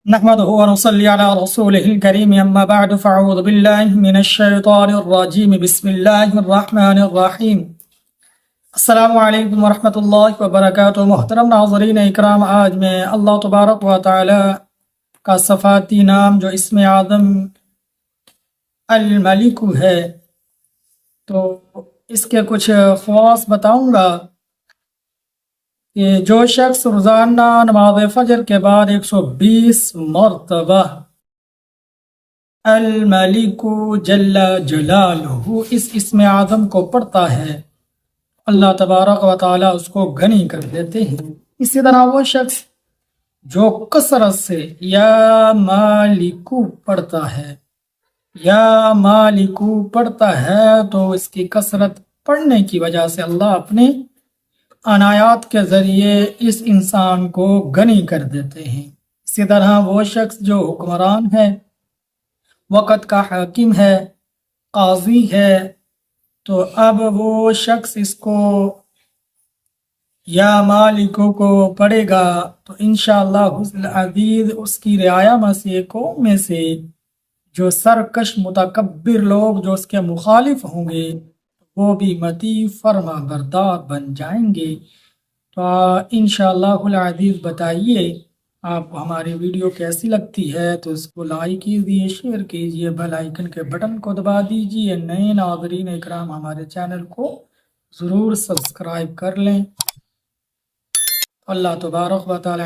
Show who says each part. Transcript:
Speaker 1: نحمده ونصلي على رسوله الكريم اما بعد فاعوذ بالله من الشیطان الرجیم بسم اللہ الرحمن الرحیم۔ السلام علیکم ورحمۃ اللہ وبرکاتہ۔ محترم ناظرین اکرام، آج میں اللہ تبارک و تعالی کا صفاتی نام جو اسم اعظم الملک ہے تو اس کے کچھ خواص بتاؤں گا کہ جو شخص روزانہ نماز فجر کے بعد 120 مرتبہ الملک جل جلالہ اس اسم اعظم کو پڑھتا ہے، اللہ تبارک و تعالی اس کو غنی کر دیتے ہیں۔ اسی طرح وہ شخص جو کثرت سے یا مالکو پڑھتا ہے تو اس کی کثرت پڑھنے کی وجہ سے اللہ اپنے عنایات کے ذریعے اس انسان کو غنی کر دیتے ہیں۔ اسی طرح وہ شخص جو حکمران ہے، وقت کا حاکم ہے، قاضی ہے، تو اب وہ شخص اس کو یا مالکو کو پڑھے گا تو انشاءاللہ العزیز اس کی رعایا مسیحوں میں سے جو سرکش متکبر لوگ جو اس کے مخالف ہوں گے وہ بھی مطیع فرما بردار بن جائیں گے۔ تو انشاءاللہ العزیز بتائیے آپ کو ہماری ویڈیو کیسی لگتی ہے، تو اس کو لائک کیجیے، شیئر کیجیے، بیل آئیکن کے بٹن کو دبا دیجیے۔ نئے ناظرین اکرام ہمارے چینل کو ضرور سبسکرائب کر لیں۔ اللہ تبارک و تعالی